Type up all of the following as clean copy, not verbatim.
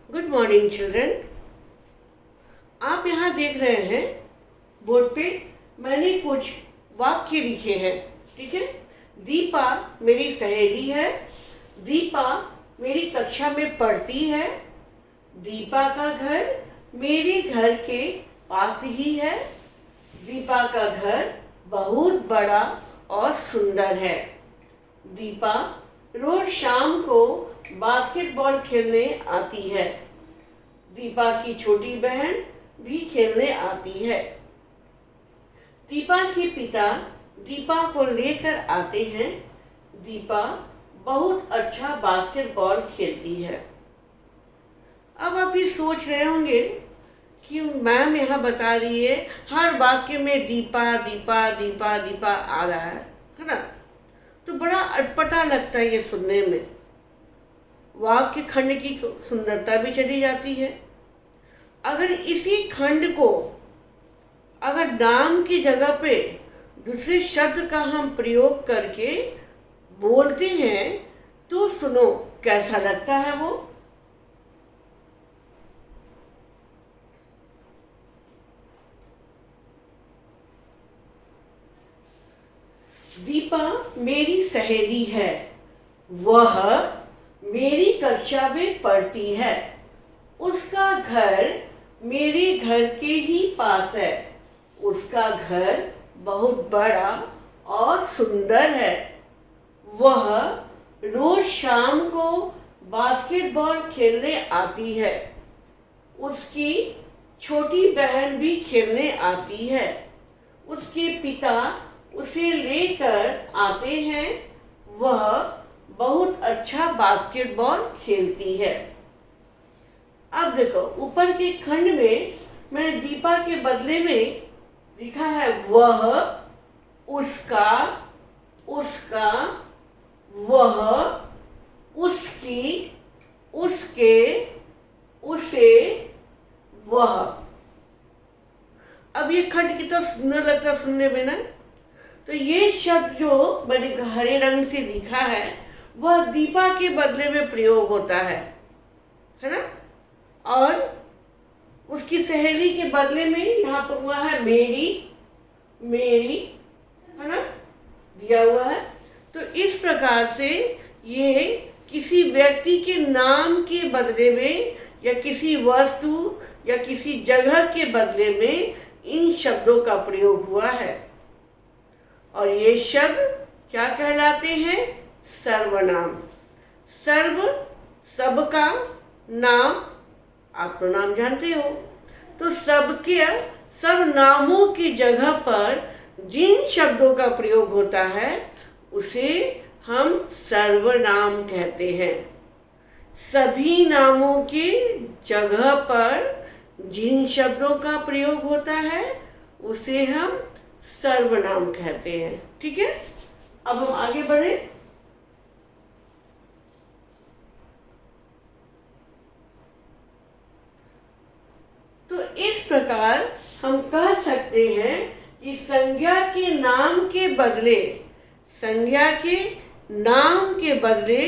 Good morning children. आप यहाँ देख रहे हैं बोर्ड पे मैंने कुछ वाक्य लिखे हैं, ठीक है। दीपा मेरी सहेली है। दीपा मेरी कक्षा में पढ़ती है। दीपा का घर मेरे घर के पास ही है। दीपा का घर बहुत बड़ा और सुंदर है। दीपा रोज शाम को बास्केटबॉल खेलने आती है। दीपा की छोटी बहन भी खेलने आती है। दीपा के पिता दीपा को लेकर आते हैं। दीपा बहुत अच्छा बास्केटबॉल खेलती है। अब आप ये सोच रहे होंगे कि मैम यहाँ बता रही है हर वाक्य में दीपा दीपा दीपा दीपा आ रहा है ना। तो बड़ा अटपटा लगता है ये सुनने में। वाक्य खंड की सुंदरता भी चली जाती है। अगर इसी खंड को अगर नाम की जगह पे दूसरे शब्द का हम प्रयोग करके बोलते हैं तो सुनो कैसा लगता है वो। दीपा मेरी सहेली है। वह मेरी कक्षा में पढ़ती है। उसका घर मेरे घर के ही पास है। उसका घर बहुत बड़ा और सुंदर है। वह रोज शाम को बास्केटबॉल खेलने आती है। उसकी छोटी बहन भी खेलने आती है। उसके पिता उसे लेकर आते हैं। वह बहुत अच्छा बास्केटबॉल खेलती है। अब देखो ऊपर के खंड में मैंने दीपा के बदले में लिखा है वह, उसका, उसका, वह, उसकी, उसके, उसे, वह। अब ये खंड कितना सुंदर लगता सुनने में ना। तो ये शब्द जो मैंने हरे रंग से लिखा है वह दीपा के बदले में प्रयोग होता है ना। और उसकी सहेली के बदले में यहाँ पर हुआ है मेरी, मेरी, है ना, दिया हुआ है। तो इस प्रकार से ये किसी व्यक्ति के नाम के बदले में या किसी वस्तु या किसी जगह के बदले में इन शब्दों का प्रयोग हुआ है। और ये शब्द क्या कहलाते हैं? सर्वनाम। सर्व सबका नाम, आप तो नाम जानते हो। तो सबके सब नामों की जगह पर जिन शब्दों का प्रयोग होता है उसे हम सर्वनाम कहते हैं। सभी नामों की जगह पर जिन शब्दों का प्रयोग होता है उसे हम सर्वनाम कहते हैं। ठीक है, अब हम आगे बढ़े। तो इस प्रकार हम कह सकते हैं कि संज्ञा के नाम के बदले, संज्ञा के नाम के बदले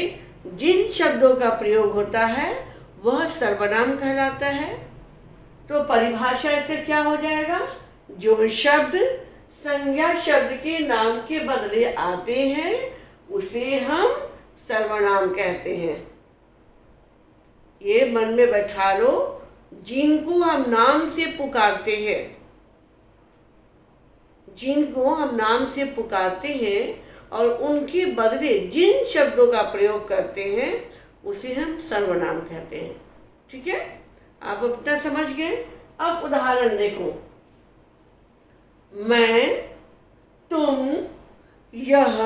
जिन शब्दों का प्रयोग होता है वह सर्वनाम कहलाता है। तो परिभाषा इससे क्या हो जाएगा? जो शब्द संज्ञा शब्द के नाम के बदले आते हैं उसे हम सर्वनाम कहते हैं। ये मन में बैठा लो, जिनको हम नाम से पुकारते हैं, जिनको हम नाम से पुकारते हैं और उनके बदले जिन शब्दों का प्रयोग करते हैं उसे हम सर्वनाम कहते हैं। ठीक है, आप इतना समझ गए। अब उदाहरण देखो। मैं, तुम, यह,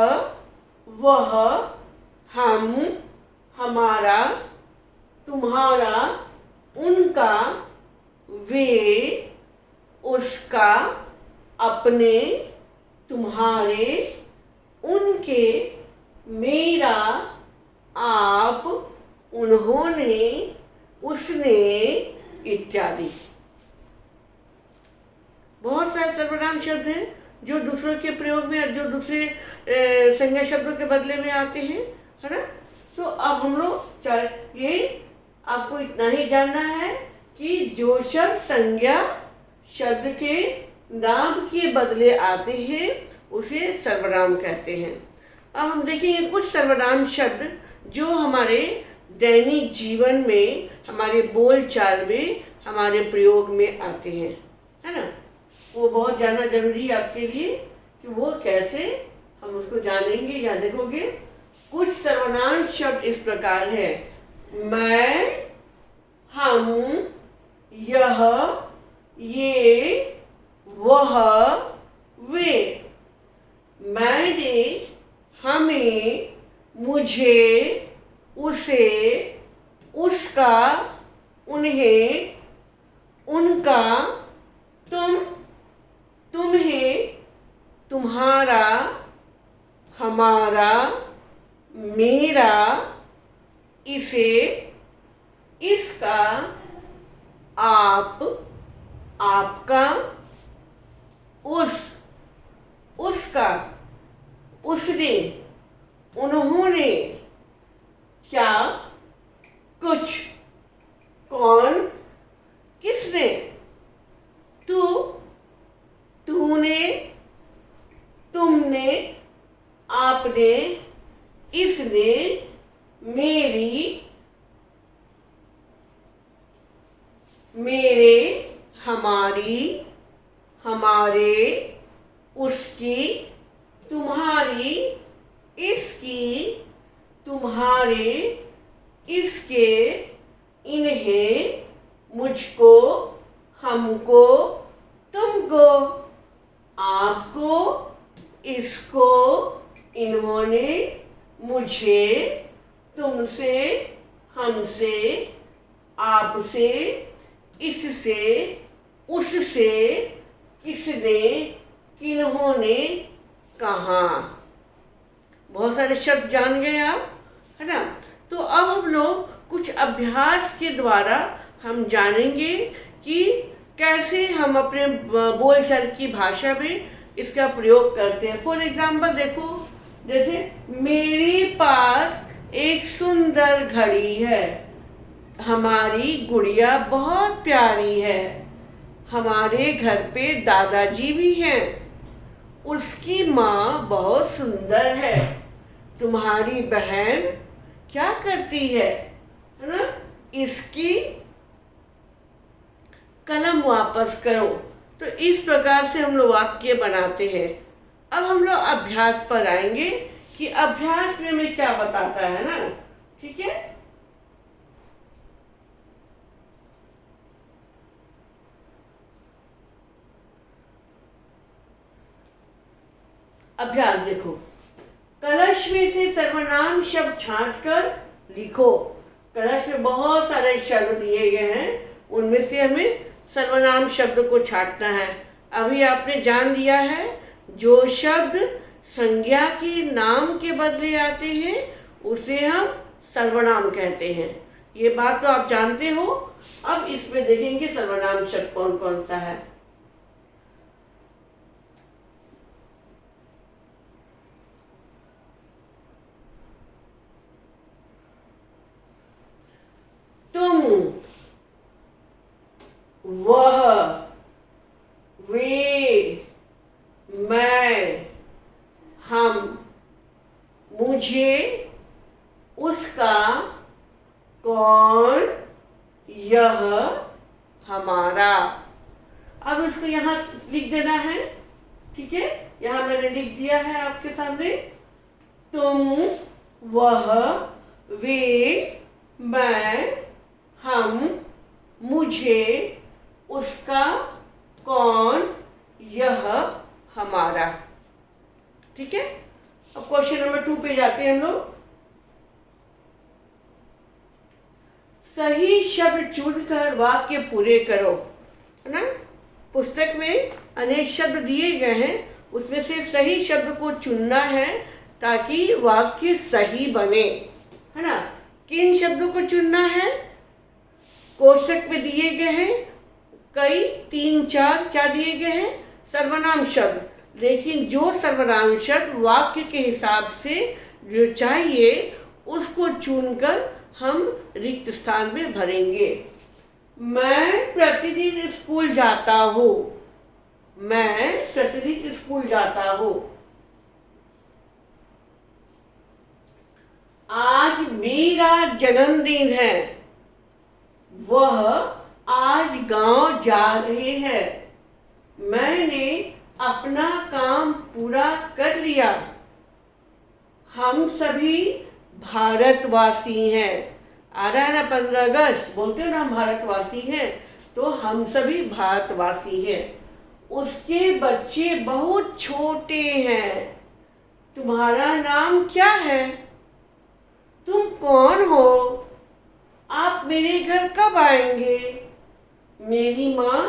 वह, हम, हमारा, तुम्हारा, उनका, वे, उसका, अपने, तुम्हारे, उनके, मेरा, आप, उन्होंने, उसने इत्यादि। बहुत सारे सर्वनाम शब्द हैं जो दूसरों के प्रयोग में, जो दूसरे संज्ञा शब्दों के बदले में आते हैं, है ना। तो अब हम लोग ये आपको इतना ही जानना है कि जो शब्द संज्ञा शब्द के नाम के बदले आते हैं उसे सर्वनाम कहते हैं। अब हम देखेंगे कुछ सर्वनाम शब्द जो हमारे दैनिक जीवन में, हमारे बोलचाल में, हमारे प्रयोग में आते हैं, है ना। वो बहुत जानना जरूरी है आपके लिए कि वो कैसे हम उसको जानेंगे या देखोगे। कुछ सर्वनाम शब्द इस प्रकार है, मैं, हम, यह, ये, वह, वे। मैंने, हमें, मुझे, उसे, उसका, उन्हें, उनका, तुम, तुम्हें, तुम्हारा, हमारा, मेरा, इसे, इसका, आप, आपका, उसका, उसने, उन्होंने, क्या, कुछ, कौन, किसने, तू, तूने, तुमने, आपने, इसने, मेरी, मेरे, हमारी, हमारे, उसकी, तुम्हारी, इसकी, तुम्हारे, इसके, इन्हें, मुझको, हमको, तुमको, आपको, इसको, इन्होंने, मुझे, तुमसे, हमसे, आपसे, इससे, उससे, किसने, किन्होंने, कहाँ। बहुत सारे शब्द जान गए आप, है ना। तो अब हम लोग कुछ अभ्यास के द्वारा हम जानेंगे कि कैसे हम अपने बोलचाल की भाषा में इसका प्रयोग करते हैं। फॉर एग्जाम्पल देखो, जैसे मेरे पास एक सुंदर घड़ी है, हमारी गुड़िया बहुत प्यारी है, हमारे घर पे दादाजी भी हैं, उसकी माँ बहुत सुंदर है, तुम्हारी बहन क्या करती है ना, इसकी कलम वापस करो। तो इस प्रकार से हम लोग वाक्य बनाते हैं। अब हम लोग अभ्यास पर आएंगे कि अभ्यास में हमें क्या बताता है ना, ठीक है। अभ्यास देखो, कलश में से सर्वनाम शब्द छांटकर लिखो। कलश में बहुत सारे शब्द दिए गए हैं, उनमें से हमें सर्वनाम शब्द को छांटना है। अभी आपने जान लिया है जो शब्द संज्ञा के नाम के बदले आते हैं उसे हम सर्वनाम कहते हैं। ये बात तो आप जानते हो। अब इसमें देखेंगे सर्वनाम शब्द कौन कौन सा है। तुम, वह, वे, मैं, हम, मुझे, उसका, कौन, यह, हमारा। अब इसको यहाँ लिख देना है, ठीक है। यहाँ मैंने लिख दिया है आपके सामने। तुम, वह, वे, मैं, हम, मुझे, उसका, कौन, यह, हमारा। ठीक है। अब क्वेश्चन नंबर 2 पे जाते हैं हम लोग। सही शब्द चुनकर वाक्य पूरे करो, है ना। पुस्तक में अनेक शब्द दिए गए हैं, उसमें से सही शब्द को चुनना है ताकि वाक्य सही बने, है ना। किन शब्दों को चुनना है? कोष्टक में दिए गए हैं कई 3-4 क्या दिए गए हैं? सर्वनाम शब्द। लेकिन जो सर्वनाम शब्द वाक्य के हिसाब से जो चाहिए उसको चुनकर हम रिक्त स्थान में भरेंगे। मैं प्रतिदिन स्कूल जाता हूँ। मैं प्रतिदिन स्कूल जाता हूँ। आज मेरा जन्मदिन है। वह आज गांव जा रहे हैं। मैंने अपना काम पूरा कर लिया। हम सभी भारतवासी हैं। आ रहा है ना 15 अगस्त, बोलते हो ना हम भारतवासी हैं, तो हम सभी भारतवासी हैं। उसके बच्चे बहुत छोटे हैं। तुम्हारा नाम क्या है? तुम कौन हो? आप मेरे घर कब आएंगे? मेरी माँ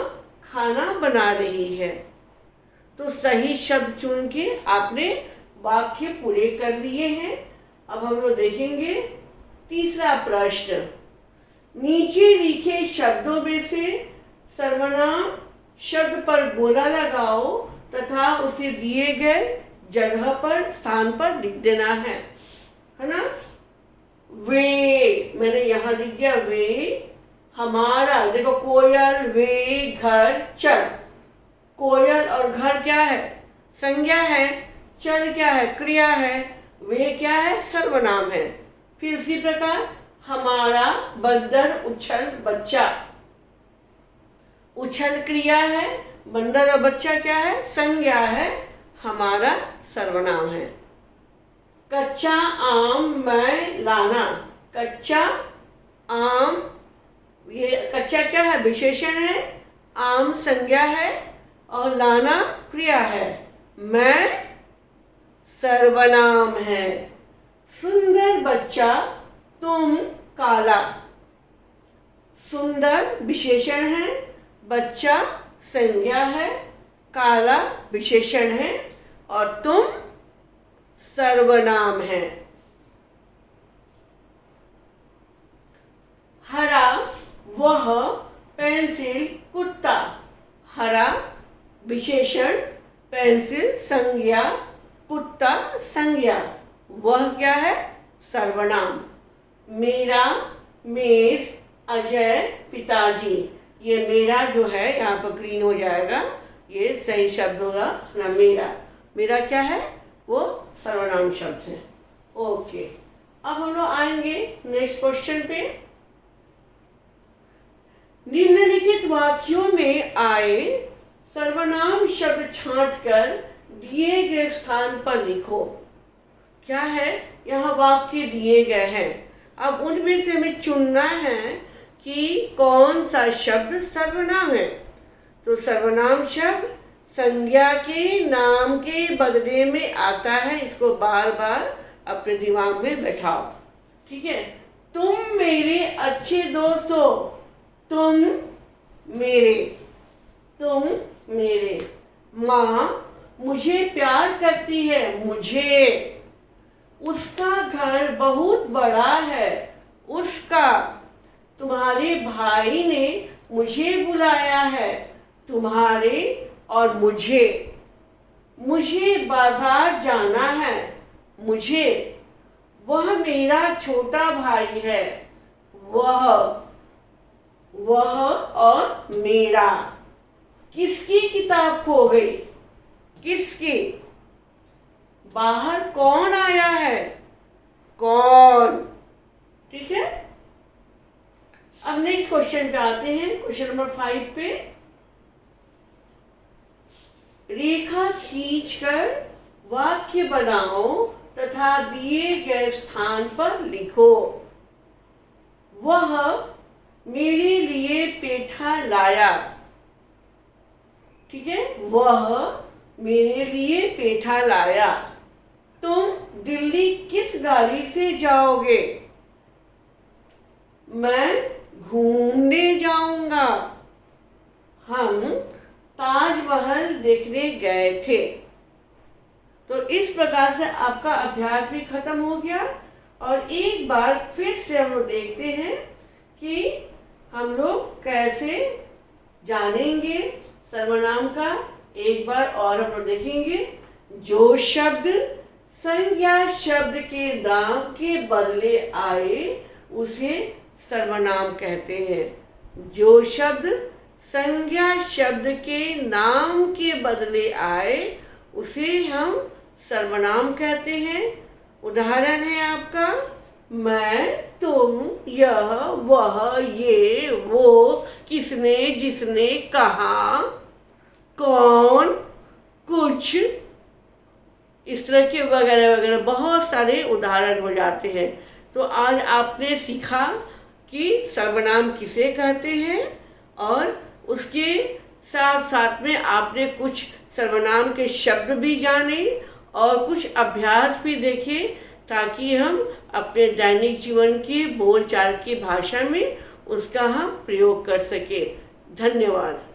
खाना बना रही है। तो सही शब्द चुन के आपने वाक्य पूरे कर लिए हैं। अब हम लोग देखेंगे तीसरा प्रश्न। नीचे लिखे शब्दों में से सर्वनाम शब्द पर गोला लगाओ तथा उसे दिए गए जगह पर स्थान पर लिख देना है ना। वे, मैंने यहाँ लिख दिया वे। हमारा, देखो कोयल, वे, घर, चल। कोयल और घर क्या है? संज्ञा है। चल क्या है? क्रिया है। वे क्या है? सर्वनाम है। फिर उसी प्रकार हमारा बंदर, उछल, बच्चा। उछल क्रिया है, बंदर और बच्चा क्या है? संज्ञा है, हमारा सर्वनाम है। कच्चा आम मैं लाना। कच्चा आम, ये कच्चा क्या है? विशेषण है। आम संज्ञा है और लाना क्रिया है। मैं सर्वनाम है। सुंदर बच्चा, तुम काला। सुंदर विशेषण है, बच्चा संज्ञा है, काला विशेषण है और तुम सर्वनाम है। हरा, वह, पेंसिल, कुत्ता। हरा विशेषण, पेंसिल संज्ञा, कुत्ता संज्ञा, वह क्या है? सर्वनाम। मेरा, मेज, अजय, पिताजी। ये मेरा जो है यहाँ पर ग्रीन हो जाएगा, ये सही शब्द होगा ना। मेरा, मेरा क्या है? वो सर्वनाम शब्द है। ओके, अब हम लोग आएंगे नेक्स्ट क्वेश्चन पे। निम्नलिखित वाक्यों में आए सर्वनाम शब्द छांटकर दिए गए स्थान पर लिखो। क्या है? यहाँ वाक्य दिए गए हैं। अब उनमें से हमें चुनना है कि कौन सा शब्द सर्वनाम है। तो सर्वनाम शब्द संज्ञा के नाम के बदले में आता है। इसको बार बार अपने दिमाग में बैठाओ, ठीक है। तुम मेरे अच्छे दोस्त हो। तुम मेरे, तुम मेरे। माँ मुझे प्यार करती है। मुझे। उसका घर बहुत बड़ा है। उसका। तुम्हारे भाई ने मुझे बुलाया है। तुम्हारे और मुझे। मुझे बाजार जाना है। मुझे। वह मेरा छोटा भाई है। वह और मेरा। किसकी किताब खो गई? किसकी? बाहर कौन आया है? कौन? ठीक है। अब नेक्स्ट क्वेश्चन पे आते हैं, क्वेश्चन नंबर 5 पे। रेखा खींचकर वाक्य बनाओ तथा दिए गए स्थान पर लिखो। वह मेरे लिए पेठा लाया। ठीक है, वह मेरे लिए पेठा लाया। तुम दिल्ली किस गाड़ी से जाओगे? मैं घूमने जाऊंगा। हम ताजमहल देखने गए थे। तो इस प्रकार से आपका अभ्यास भी खत्म हो गया। और एक बार फिर से हम लोग देखते हैं कि हम लोग कैसे जानेंगे सर्वनाम का। एक बार और हम लोग देखेंगे। जो शब्द संज्ञा शब्द के नाम के बदले आए उसे सर्वनाम कहते हैं। जो शब्द संज्ञा शब्द के नाम के बदले आए उसे हम सर्वनाम कहते हैं। उदाहरण है आपका मैं, तुम, यह, वह, ये, वो, किसने, जिसने, कहा, कौन, कुछ, इस तरह के वगैरह वगैरह बहुत सारे उदाहरण हो जाते हैं। तो आज आपने सीखा कि सर्वनाम किसे कहते हैं और उसके साथ साथ में आपने कुछ सर्वनाम के शब्द भी जाने और कुछ अभ्यास भी देखे, ताकि हम अपने दैनिक जीवन की बोलचाल की भाषा में उसका हम प्रयोग कर सके। धन्यवाद।